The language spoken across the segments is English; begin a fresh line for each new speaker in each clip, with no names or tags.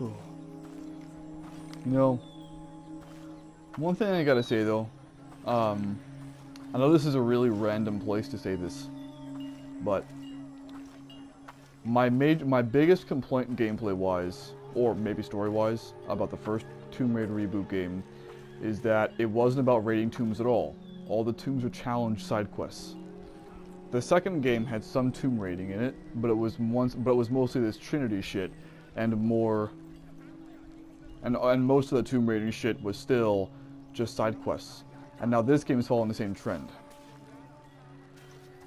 You know, one thing I gotta say though, I know this is a really random place to say this, but my biggest complaint gameplay-wise, or maybe story-wise, about the first Tomb Raider reboot game is that it wasn't about raiding tombs at all. All the tombs were challenge side quests. The second game had some tomb raiding in it, but it was mostly this Trinity shit, and most of the tomb raiding shit was still just side quests. And now this game is following the same trend.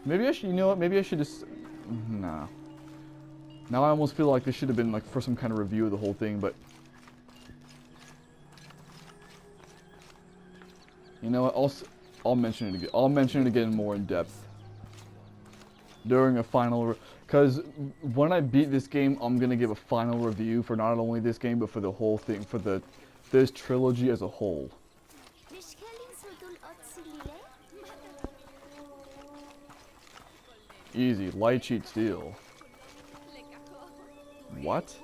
Maybe I should, you know what? Maybe I should just, nah. Now I almost feel like this should have been like for some kind of review of the whole thing, but you know what? I'll mention it again. I'll mention it again more in depth during a final, because when I beat this game, I'm gonna give a final review for not only this game but for the whole thing, for this trilogy as a whole. Easy, light sheet steel. What?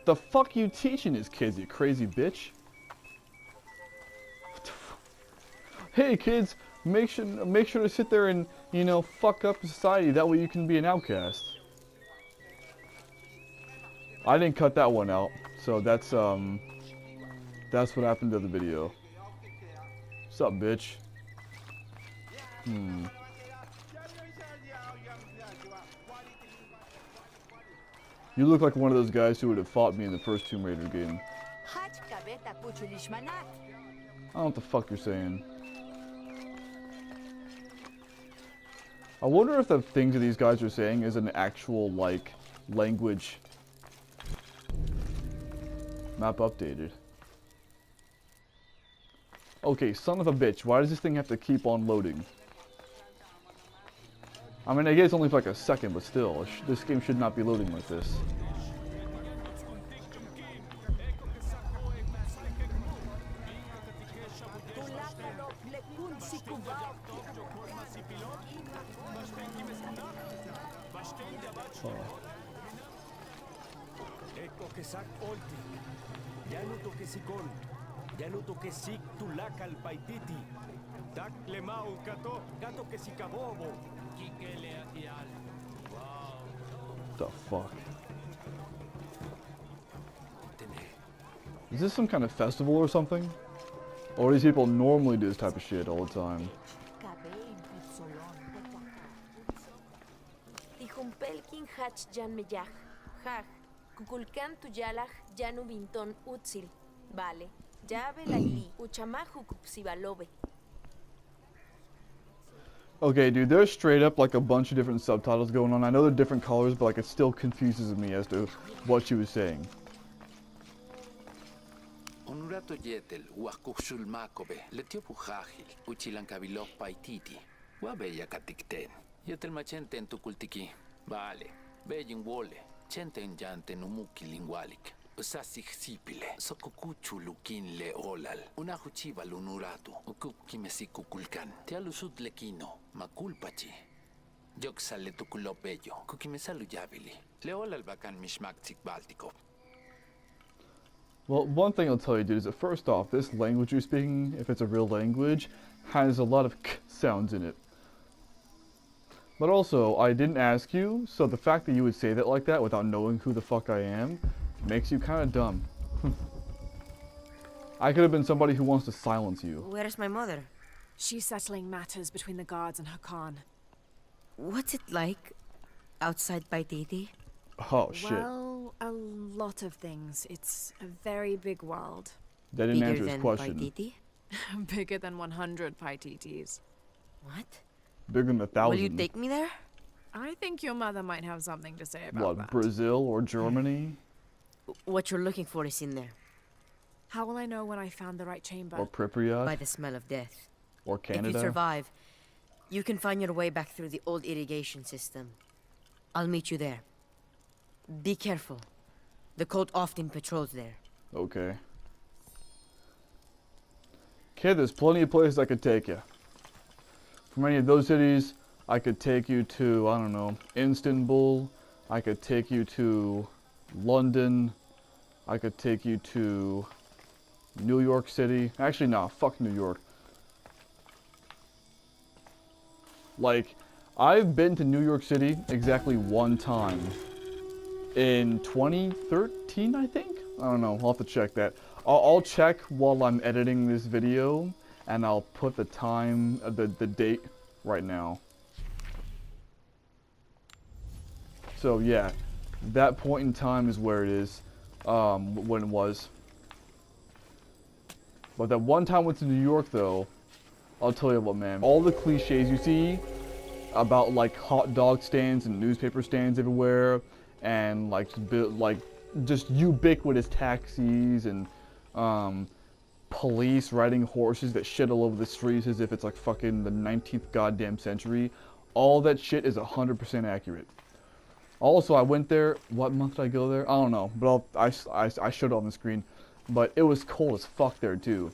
The fuck you teaching these kids, you crazy bitch? What the fuck? Hey kids, make sure to sit there and, you know, fuck up society. That way you can be an outcast. I didn't cut that one out, so that's what happened to the video. What's up, bitch? You look like one of those guys who would have fought me in the first Tomb Raider game. I don't know what the fuck you're saying. I wonder if the things that these guys are saying is an actual, like, language. Map updated. Okay, son of a bitch, why does this thing have to keep on loading? I mean, I guess only for like a second, but still, this game should not be loading like this. The fuck? Is this some kind of festival or something? Or do these people normally do this type of shit all the time? Okay, dude, there's straight up like a bunch of different subtitles going on. I know they're different colors, but like it still confuses me as to what she was saying.
Onurato yetel wakushul makobe letio pujahil uchilankabilov paititi wabeya katikten yetel machenten tukultiki vale beyin wole chenten yante numuki lingualik usasixipile sokukuchu lukin le olal unahuchiva lunuratu ukukimesikukulkan tialusut lekino makulpachi yoksale tukulopello kukimesaluyabili leolal bakan mishmaktik baltikov.
Well, one thing I'll tell you, dude, is that first off, this language you're speaking, if it's a real language, has a lot of k sounds in it. But also, I didn't ask you, so the fact that you would say that like that without knowing who the fuck I am makes you kind of dumb. I could have been somebody who wants to silence you.
Where is my mother?
She's settling matters between the guards and her Khan.
What's it like outside Paititi?
Oh, shit.
Well, a lot of things. It's a very big world.
That didn't
Bigger
answer his
than
question.
Paititi?
Bigger than 100 Paititis.
What?
Bigger than 1,000.
Will you take me there?
I think your mother might have something to say about that.
What, Brazil or Germany?
What you're looking for is in there.
How will I know when I found the right chamber?
Or Pripyat?
By the smell of death.
Or Canada?
If you survive, you can find your way back through the old irrigation system. I'll meet you there. Be careful. The cult often patrols there.
Okay. Kid, there's plenty of places I could take you. From any of those cities, I could take you to, I don't know, Istanbul. I could take you to London. I could take you to New York City. Actually, nah, fuck New York. Like, I've been to New York City exactly one time. In 2013, I think? I don't know, I'll have to check that. I'll check while I'm editing this video, and I'll put the time, the date right now. So yeah, that point in time is where it is, when it was. But that one time I went to New York though, I'll tell you what, man. All the cliches you see about like hot dog stands and newspaper stands everywhere, and like just ubiquitous taxis and police riding horses that shit all over the streets as if it's like fucking the 19th goddamn century. All that shit is 100% accurate. Also, I went there. What month did I go there? I don't know, but I showed it on the screen. But it was cold as fuck there too.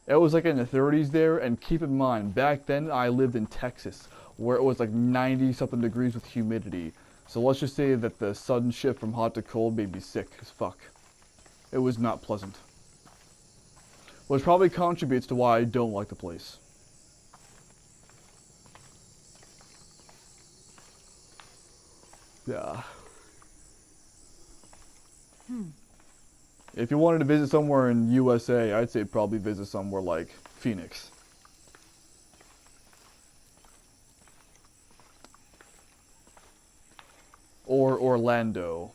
It was like in the 30s there, and keep in mind, back then I lived in Texas, where it was like 90 something degrees with humidity. So let's just say that the sudden shift from hot to cold made me sick as fuck. It was not pleasant. Which probably contributes to why I don't like the place. Yeah. If you wanted to visit somewhere in USA, I'd say probably visit somewhere like Phoenix. Or Orlando.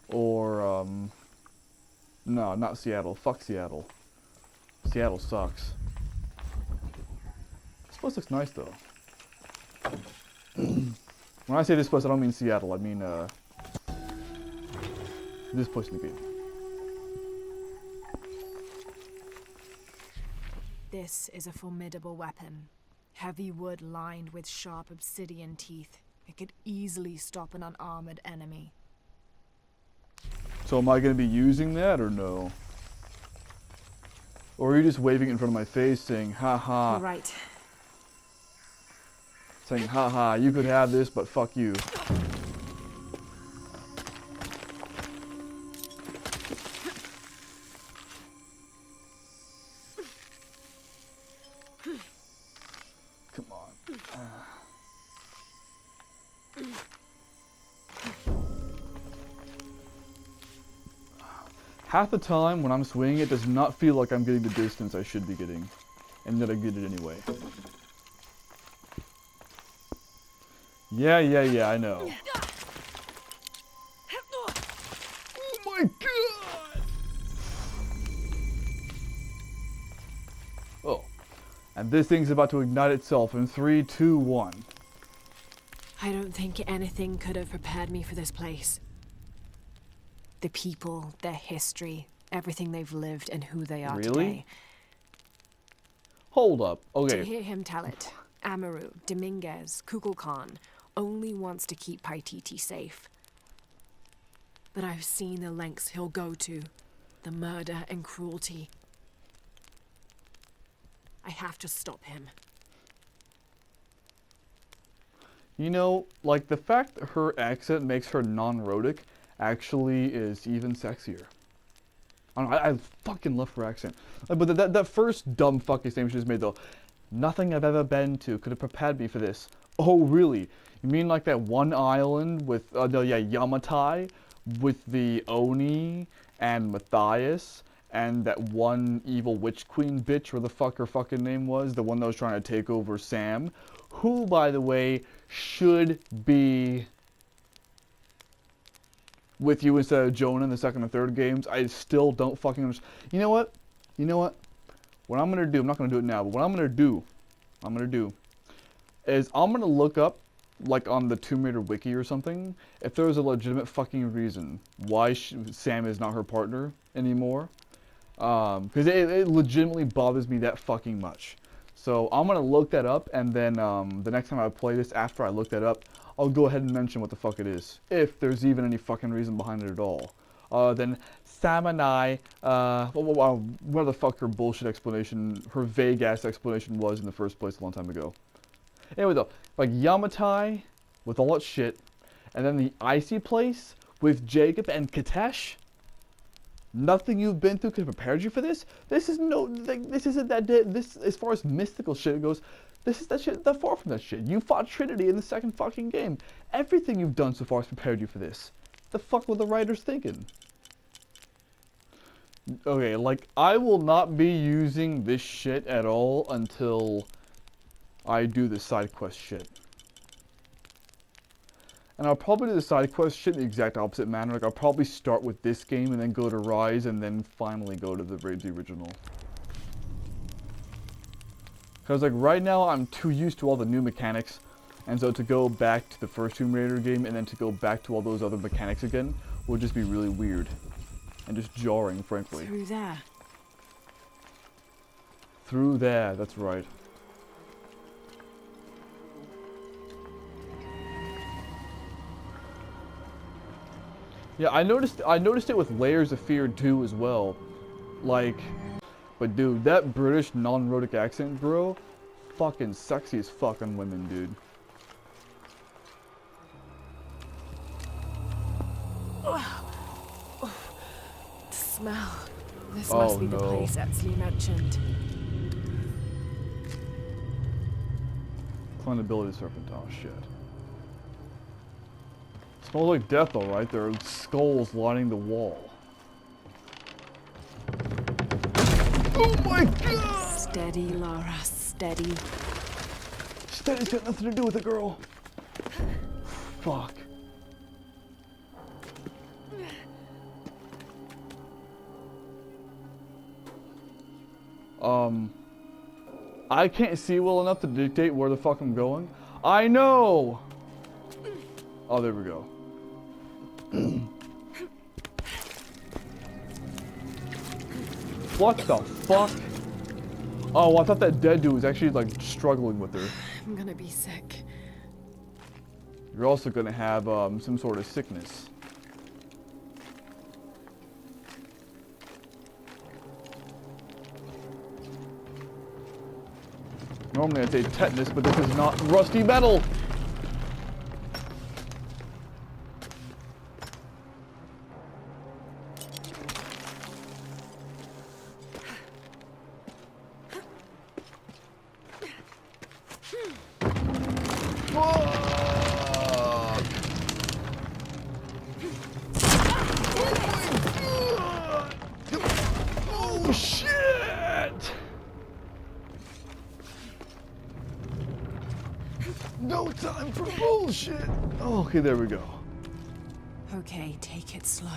Or, no, not Seattle. Fuck Seattle. Seattle sucks. This place looks nice, though. When I say this place, I don't mean Seattle. I mean, this place in the game.
This is a formidable weapon. Heavy wood lined with sharp obsidian teeth. It could easily stop an unarmored enemy.
So am I going to be using that or no? Or are you just waving it in front of my face saying, haha.
You're right.
Saying, haha, you could have this, but fuck you. Come on. Half the time when I'm swinging, it does not feel like I'm getting the distance I should be getting. And yet I get it anyway. Yeah, I know. Oh my god! Oh. And this thing's about to ignite itself in 3, 2, 1.
I don't think anything could have prepared me for this place. The people, their history, everything they've lived and who they are
Really?
today.
Hold up. Okay.
To hear him tell it, Amaru, Dominguez, Kukulkan only wants to keep Paititi safe. But I've seen the lengths he'll go to, the murder and cruelty. I have to stop him.
You know, like the fact that her accent makes her non-rhotic actually is even sexier. I fucking love her accent. But that first dumb fucking statement she just made though, nothing I've ever been to could have prepared me for this. Oh really? You mean like that one island with, Yamatai, with the Oni and Matthias, and that one evil witch queen bitch, where the fuck her fucking name was, the one that was trying to take over Sam, who, by the way, should be with you instead of Jonah in the second and third games. I still don't fucking understand. You know what? What I'm gonna do, I'm not gonna do it now, but what I'm gonna do is I'm gonna look up, like on the Tomb Raider wiki or something, if there's a legitimate fucking reason why Sam is not her partner anymore. Because it legitimately bothers me that fucking much. So I'm gonna look that up, and then the next time I play this, after I look that up, I'll go ahead and mention what the fuck it is, if there's even any fucking reason behind it at all. Then Sam and I, what the fuck her bullshit explanation, her vague ass explanation was in the first place a long time ago. Anyway, though, like Yamatai with all that shit, and then the icy place with Jacob and Katesh. Nothing you've been through could have prepared you for this. This is no, like, this isn't that. This, as far as mystical shit goes, this is that shit. That far from that shit. You fought Trinity in the second fucking game. Everything you've done so far has prepared you for this. The fuck were the writers thinking? Okay, like, I will not be using this shit at all until I do the side quest shit. And I'll probably do the side quest shit in the exact opposite manner. Like, I'll probably start with this game and then go to Rise and then finally go to the original. Because, like, right now I'm too used to all the new mechanics. And so to go back to the first Tomb Raider game and then to go back to all those other mechanics again will just be really weird. And just jarring, frankly.
Through there.
Through there, that's right. Yeah, I noticed it with Layers of Fear 2 as well. Like, but dude, that British non-erotic accent, bro, fucking sexy as fuck on women, dude.
The smell. This
Oh,
must be the
no.
place Etsley mentioned.
Climbability serpent, oh shit. Smells like death, alright. There are skulls lining the wall. Oh my god!
Steady, Lara, steady.
Steady's got nothing to do with it, girl. Fuck. I can't see well enough to dictate where the fuck I'm going. I know! Oh, there we go. What the fuck? Oh, I thought that dead dude was actually, like, struggling with her.
I'm gonna be sick.
You're also gonna have, some sort of sickness. Normally I'd say tetanus, but this is not rusty metal! Oh shit! No time for bullshit! Oh, okay, there we go.
Okay, take it slow.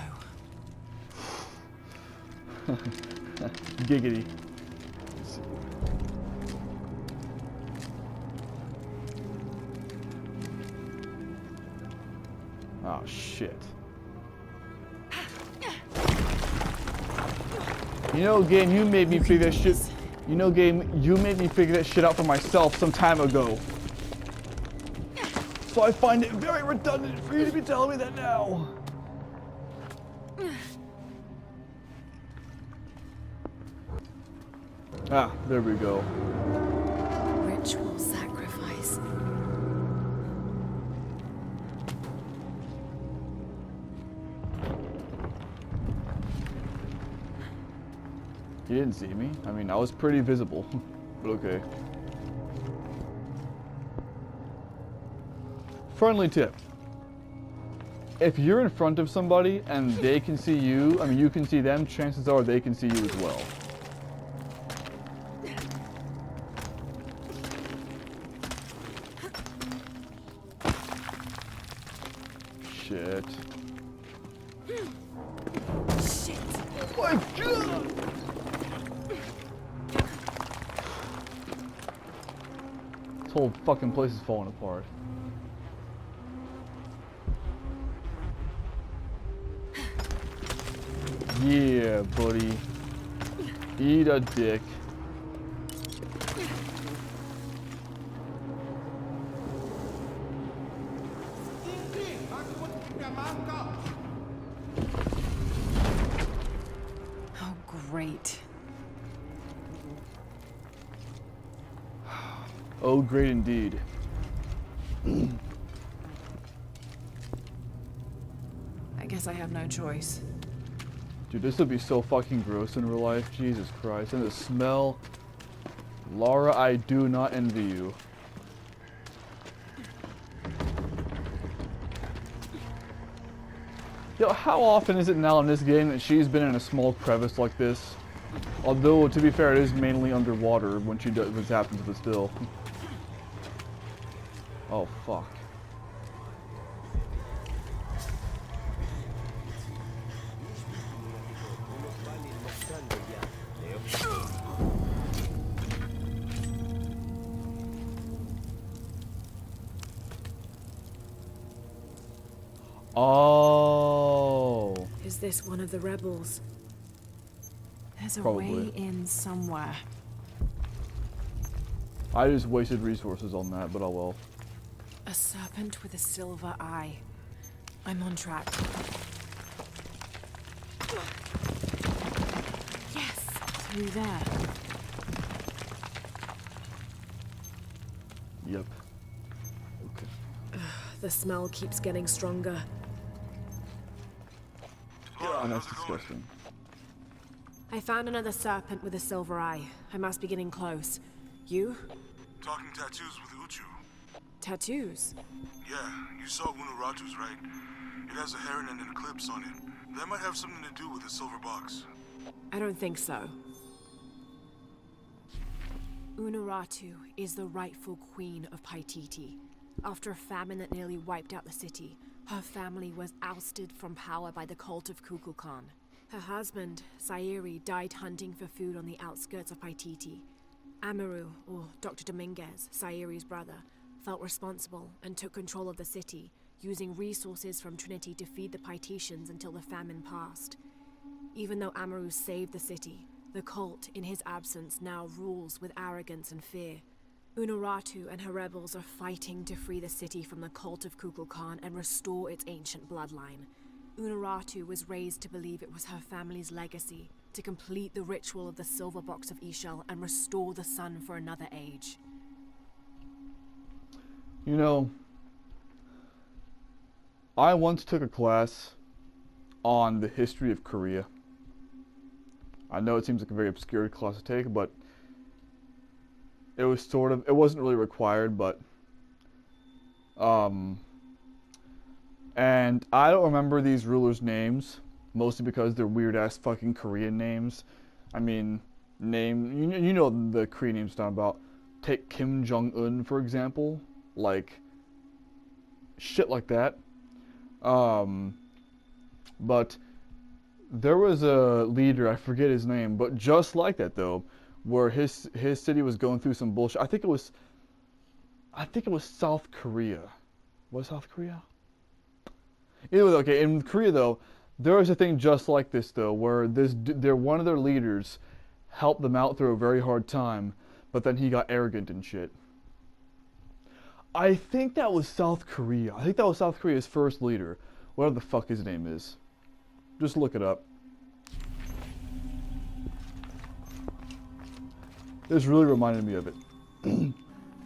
Giggity. Oh shit. You know, game, you made me figure that shit. You know, game, you made me figure that shit out for myself some time ago. So I find it very redundant for you to be telling me that now. Ah, there we go.
Ritual sacrifice.
He didn't see me. I mean, I was pretty visible, but okay. Friendly tip. If you're in front of somebody and they can see you, I mean, you can see them, chances are they can see you as well. Shit.
Shit.
Oh my god! This whole fucking place is falling apart. Yeah, buddy. Eat a dick.
Oh, great.
Oh, great indeed.
I guess I have no choice.
Dude, this would be so fucking gross in real life. Jesus Christ. And the smell. Laura, I do not envy you. Yo, how often is it now in this game that she's been in a small crevice like this? Although, to be fair, it is mainly underwater when she does this happens, but still. Oh, fuck. Oh.
Is this one of the rebels? There's a
Probably.
way in somewhere.
I just wasted resources on that, but oh well.
A serpent with a silver eye. I'm on track. Yes, through there.
Yep. Okay.
The smell keeps getting stronger.
Oh, that's disgusting.
I found another serpent with a silver eye. I must be getting close. You?
Talking tattoos with Uchu.
Tattoos?
Yeah, you saw Unuratu's, right? It has a heron and an eclipse on it. That might have something to do with the silver box.
I don't think so. Unuratu is the rightful queen of Paititi. After a famine that nearly wiped out the city, her family was ousted from power by the cult of Kukulkan. Her husband, Sayuri, died hunting for food on the outskirts of Paititi. Amaru, or Dr. Dominguez, Sayuri's brother, felt responsible and took control of the city, using resources from Trinity to feed the Paititians until the famine passed. Even though Amaru saved the city, the cult, in his absence, now rules with arrogance and fear. Unuratu and her rebels are fighting to free the city from the cult of Kukulkan and restore its ancient bloodline. Unuratu was raised to believe it was her family's legacy, to complete the ritual of the silver box of Ishel and restore the sun for another age.
You know, I once took a class on the history of Korea. I know it seems like a very obscure class to take, but it was sort of, it wasn't really required, but and I don't remember these rulers' names, mostly because they're weird-ass fucking Korean names. I mean, you know the Korean names I'm talking about. Take Kim Jong-un, for example. Like, shit like that. But there was a leader, I forget his name, but just like that, though, where his city was going through some bullshit. I think it was South Korea. Was South Korea? Either way, okay, in Korea though, there was a thing just like this though, where one of their leaders helped them out through a very hard time, but then he got arrogant and shit. I think that was South Korea. I think that was South Korea's first leader. Whatever the fuck his name is. Just look it up. This really reminded me of it.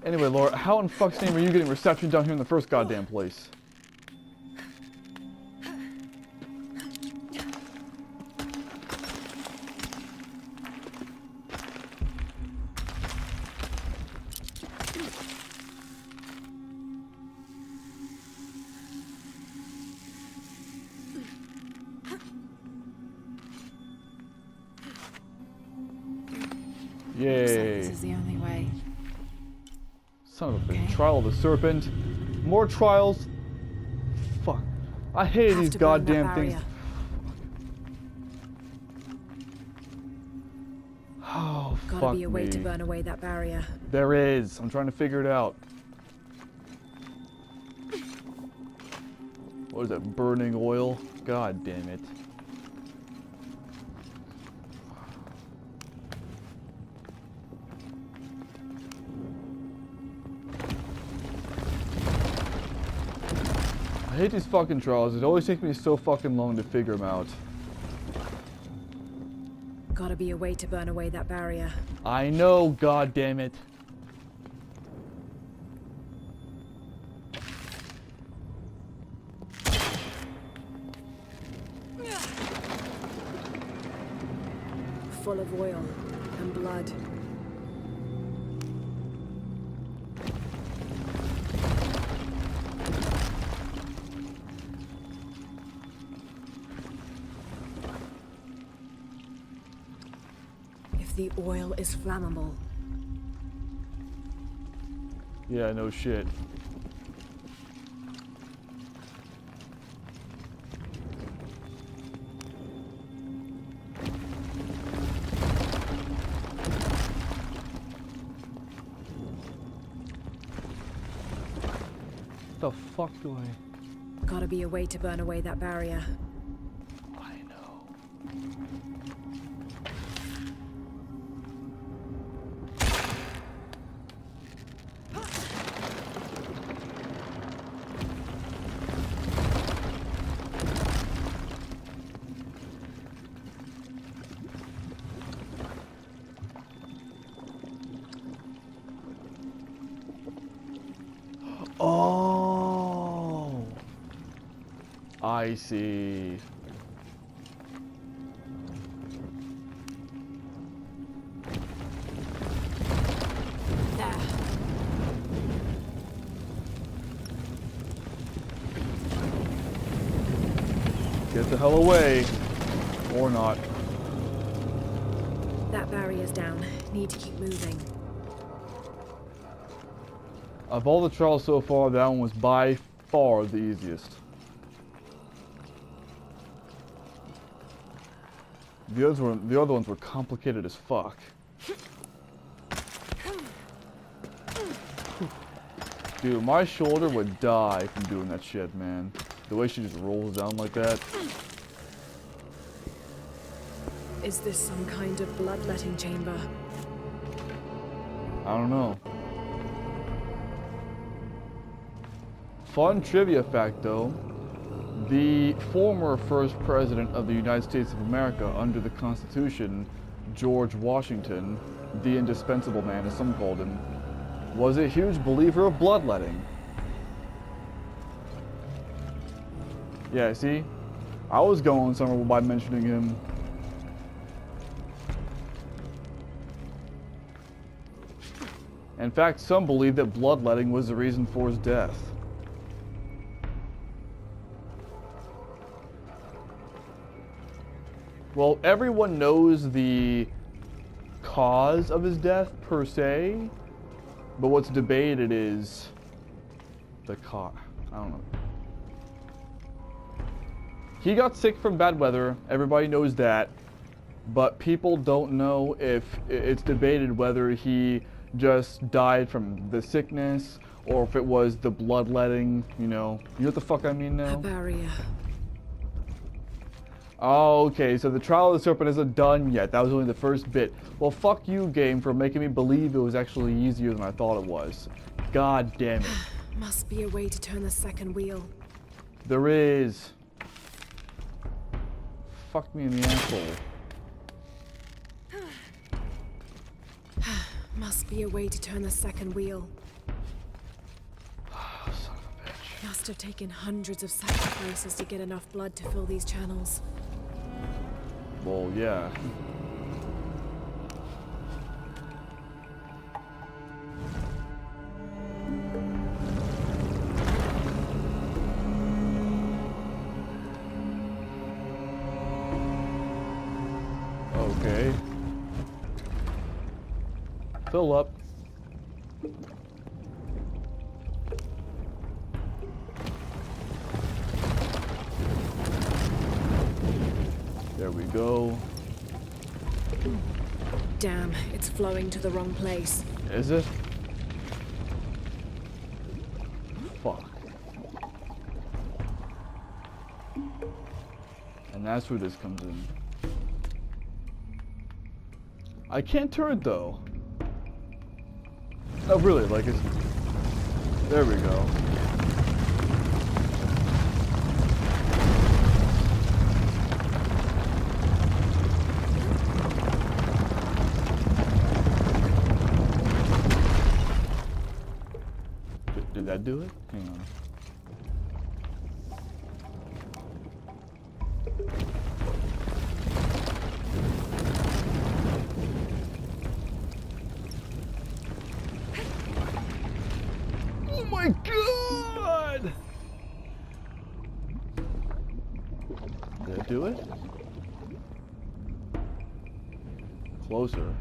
Anyway, Laura, how in fuck's name are you getting reception down here in the first goddamn place?
Looks like
Yay.
this is the only way.
Son of a bitch.
Okay.
Trial of the Serpent. More trials. Fuck. I hate
Have
these
to burn that
goddamn things.
barrier.
Oh,
Gotta
fuck
be a way
me.
to burn away that barrier.
There is. I'm trying to figure it out. What is that? Burning oil? God damn it. I hate these fucking trials. It always takes me so fucking long to figure them out.
Gotta be a way to burn away that barrier.
I know, god damn it.
full of oil and blood. If the oil is flammable,
Yeah, no shit. The fuck do I...
gotta be a way to burn away that barrier.
I know. Oh, I see.
There.
Get the hell away. Or not.
That barrier's down. Need to keep moving.
Of all the trials so far, that one was by far the easiest. The other ones were complicated as fuck. Dude, my shoulder would die from doing that shit, man. The way she just rolls down like that.
Is this some kind of bloodletting chamber?
I don't know. Fun trivia fact though, the former first president of the United States of America under the Constitution, George Washington, the indispensable man as some called him, was a huge believer of bloodletting. Yeah, see? I was going somewhere by mentioning him. In fact, some believe that bloodletting was the reason for his death. Well, everyone knows the cause of his death, per se, but what's debated is the cause. I don't know. He got sick from bad weather, everybody knows that, but people don't know if it's debated whether he just died from the sickness or if it was the bloodletting, you know what the fuck I mean now?
A barrier.
Oh, okay, so the trial of the serpent isn't done yet. That was only the first bit. Well, fuck you, game, for making me believe it was actually easier than I thought it was. God damn it.
Must be a way to turn the second wheel.
There is. Fuck me in the asshole.
Must be a way to turn the second wheel.
Oh, son of a bitch.
Must have taken hundreds of sacrifices to get enough blood to fill these channels.
Well, yeah. Okay. Fill up. There we go.
Damn, it's flowing to the wrong place.
Is it? Fuck. And that's where this comes in. I can't turn it though. Oh really, like it's... There we go. Did that do it? Hang on. my god! Did it do it? Closer.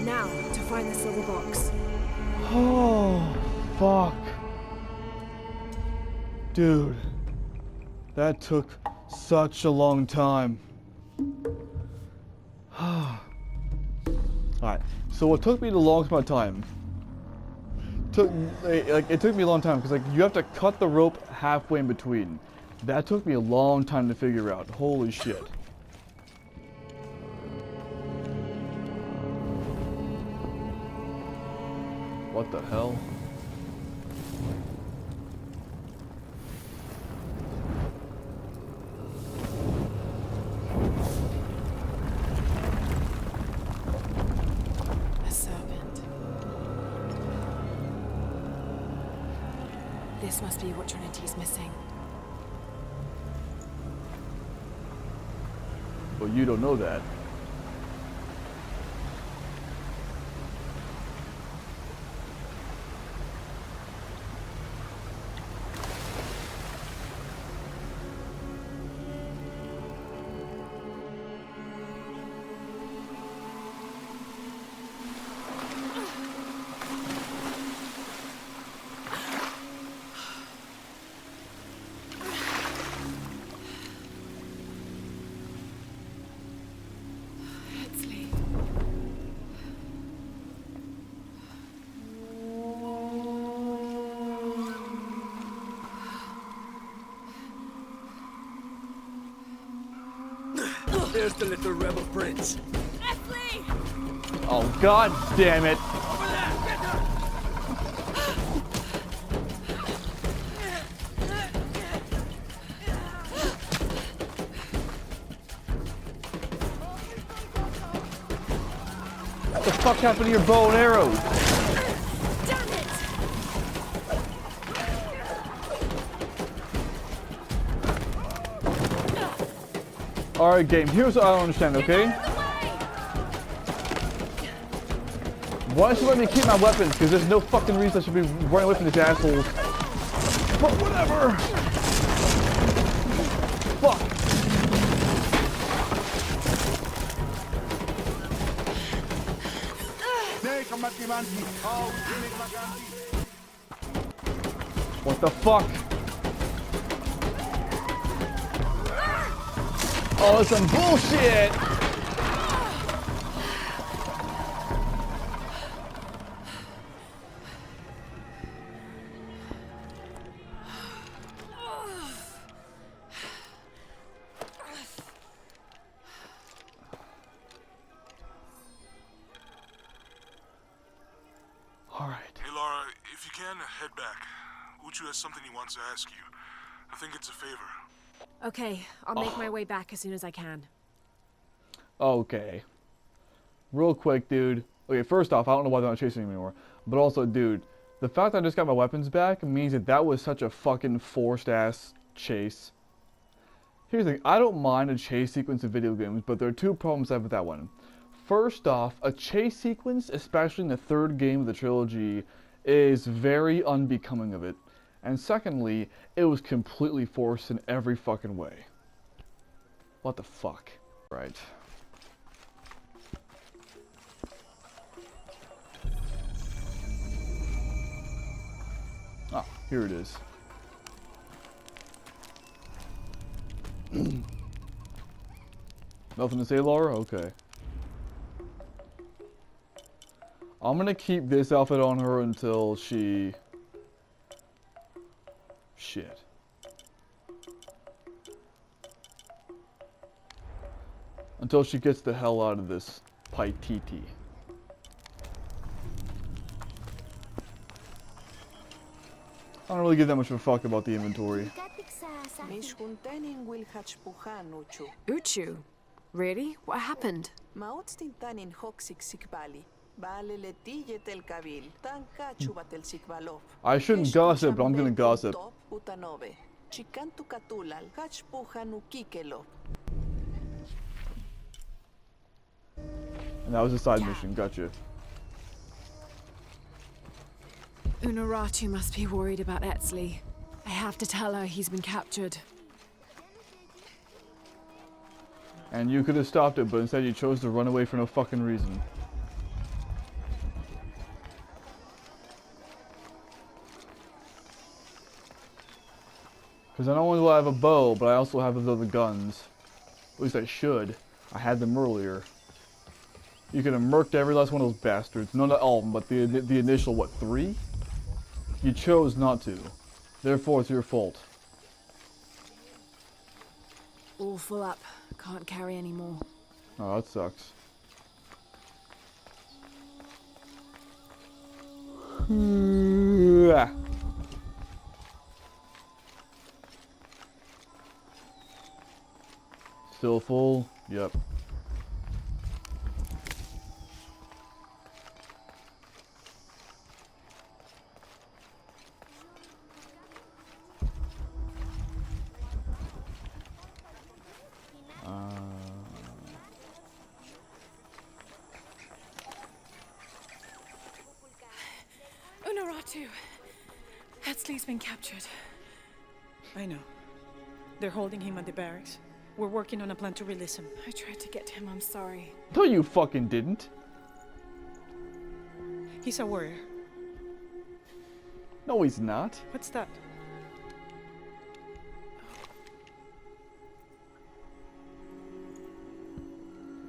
Now, to find the silver box.
Oh, fuck. Dude, that took such a long time. Alright, so what took me the longest amount of time, it took me a long time because you have to cut the rope halfway in between. That took me a long time to figure out. Holy shit. What the hell?
A serpent. This must be what Trinity's missing.
But you don't know that.
It's late.
There's the little rebel prince.
Oh, god damn it. What the fuck happened to your bow and arrows?
Damn it!
Alright, game, here's what I don't understand, okay? Why should I let me keep my weapons? Because there's no fucking reason I should be running away from these assholes. But whatever! Fuck! What the fuck? Oh, that's some bullshit! Alright.
Hey, Laura, if you can, head back. Uchu has something he wants to ask you. I think it's a favor.
Okay, I'll make my way back as soon as I can.
Okay. Real quick, dude. Okay, first off, I don't know why they're not chasing me anymore. But also, dude, the fact that I just got my weapons back means that that was such a fucking forced-ass chase. Here's the thing. I don't mind a chase sequence in video games, but there are two problems I have with that one. First off, a chase sequence, especially in the third game of the trilogy, is very unbecoming of it. And secondly, it was completely forced in every fucking way. What the fuck? Right. Ah, here it is. Nothing to say, Laura? Okay. I'm gonna keep this outfit on her until she... Shit. Until she gets the hell out of this Paititi. I don't really give that much of a fuck about the inventory.
Uchu? Really? What happened?
I shouldn't gossip, but I'm gonna gossip. And that was a side mission, gotcha.
Unuratu must be worried about Etzli. I have to tell her he's been captured.
And you could have stopped it, but instead you chose to run away for no fucking reason. Because not only do I have a bow, but I also have those other guns. At least I should. I had them earlier. You could have murked every last one of those bastards. No, not all of them, but the initial, what, 3? You chose not to. Therefore, it's your fault.
All full up. Can't carry any more.
Oh, that sucks. Still full? Yep.
Unuratu! Etzli's been captured.
I know. They're holding him at the barracks. We're working on a plan to release him.
I tried to get to him, I'm sorry.
No, you fucking didn't.
He's a warrior.
No, he's not.
What's that?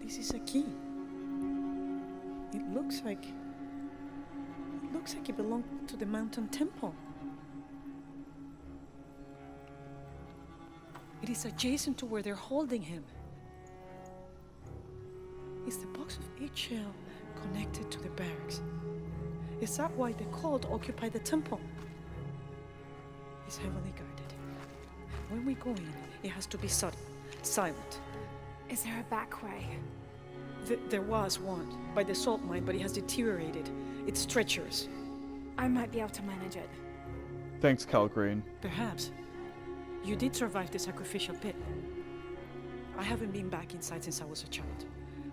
This is a key. It looks like it belonged to the mountain temple. It is adjacent to where they're holding him. Is the box of HL connected to the barracks? Is that why the cult occupied the temple? It's heavily guarded. When we go in, it has to be sudden, silent.
Is there a back way?
There was one by the salt mine, but it has deteriorated. It's treacherous.
I might be able to manage it.
Thanks, Calcrane.
Perhaps. You did survive the sacrificial pit. I haven't been back inside since I was a child.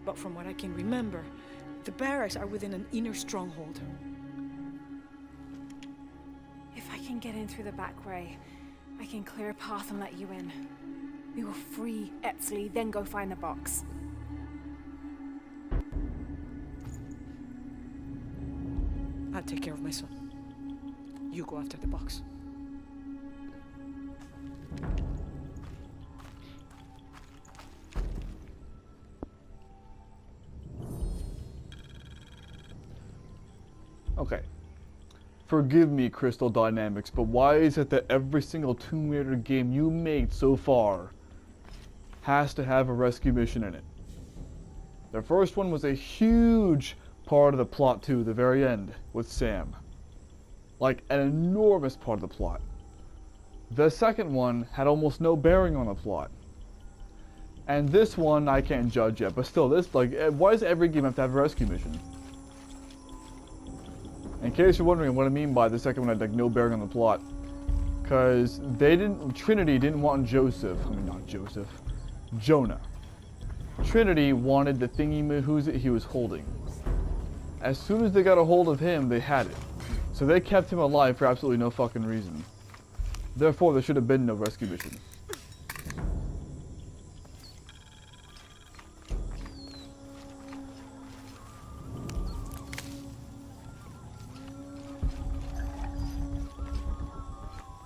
But from what I can remember, the barracks are within an inner stronghold.
If I can get in through the back way, I can clear a path and let you in. We will free Etzli, then go find the box.
I'll take care of my son. You go after the box.
Okay. Forgive me, Crystal Dynamics, but why is it that every single Tomb Raider game you made so far has to have a rescue mission in it? The first one was a huge part of the plot to the very end with Sam. Like an enormous part of the plot. The second one had almost no bearing on the plot. And this one I can't judge yet, but still, this, like, why does every game have to have a rescue mission? In case you're wondering what I mean by the second one had, like, no bearing on the plot. Because Trinity didn't want Jonah. Trinity wanted the thingy he was holding. As soon as they got a hold of him, they had it. So they kept him alive for absolutely no fucking reason. Therefore, there should have been no rescue mission.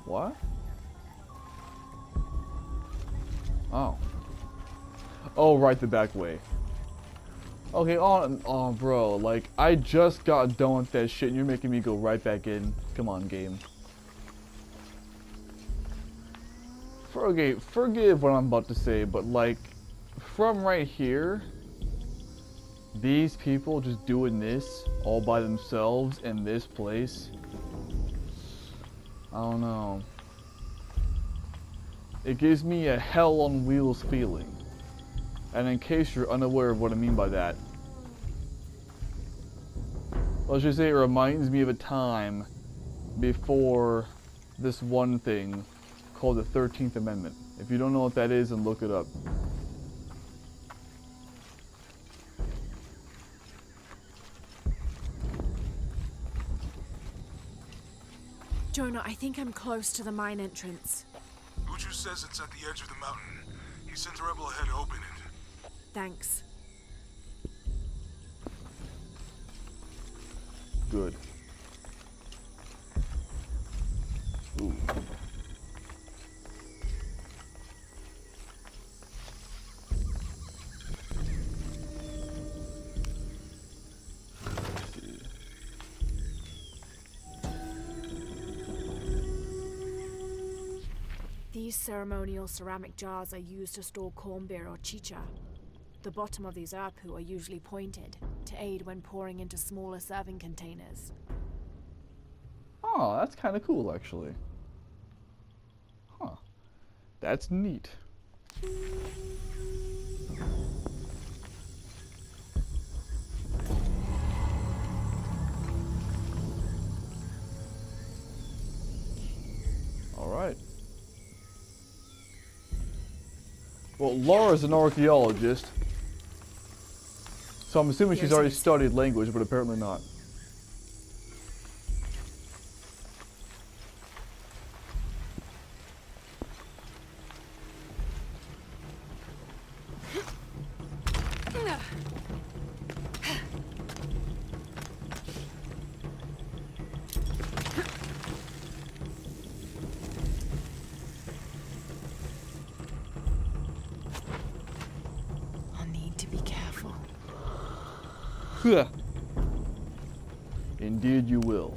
What? Oh. Oh, right, the back way. Okay, oh, bro, like, I just got done with that shit and you're making me go right back in. Come on, game. Forgive what I'm about to say, but, like, from right here, these people just doing this all by themselves in this place, I don't know. It gives me a hell on wheels feeling. And in case you're unaware of what I mean by that, let's just say it reminds me of a time before this one thing called the 13th Amendment. If you don't know what that is, then look it up.
Jonah, I think I'm close to the mine entrance.
Uchu says it's at the edge of the mountain. He sent a rebel ahead to open it.
Thanks.
Good. Ooh.
These ceremonial ceramic jars are used to store corn beer or chicha. The bottom of these apu are usually pointed to aid when pouring into smaller serving containers.
Oh, that's kind of cool, actually. Huh. That's neat. Alright. Well, Laura's an archaeologist, so I'm assuming she's already studied language, but apparently not. Indeed you will.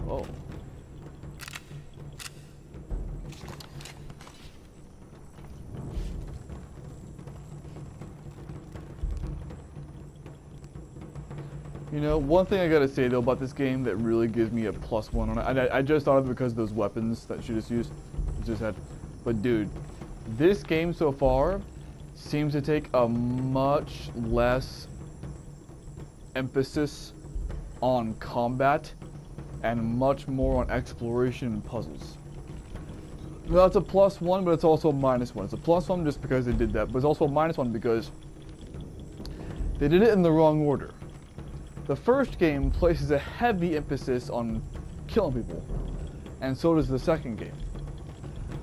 Oh. You know, one thing I gotta say though about this game that really gives me a +1 on it, I just thought of it because of those weapons that she just used. But dude, this game so far seems to take a much less emphasis on combat and much more on exploration and puzzles. Well, that's a +1, but it's also a -1. It's a +1 just because they did that, but it's also a -1 because they did it in the wrong order. The first game places a heavy emphasis on killing people, and so does the second game.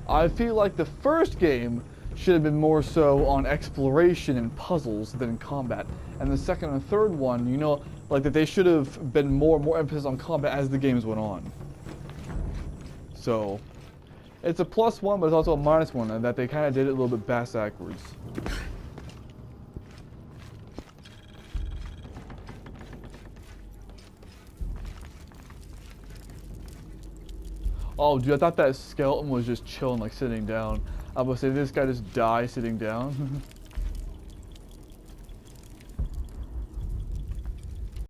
I feel like the first game should have been more so on exploration and puzzles than combat, and the second and third one, you know, like that they should have been more emphasis on combat as the games went on. So, it's a +1, but it's also a -1, and that they kind of did it a little bit backwards. Oh, dude, I thought that skeleton was just chilling, like sitting down. I was gonna say, this guy just died sitting down.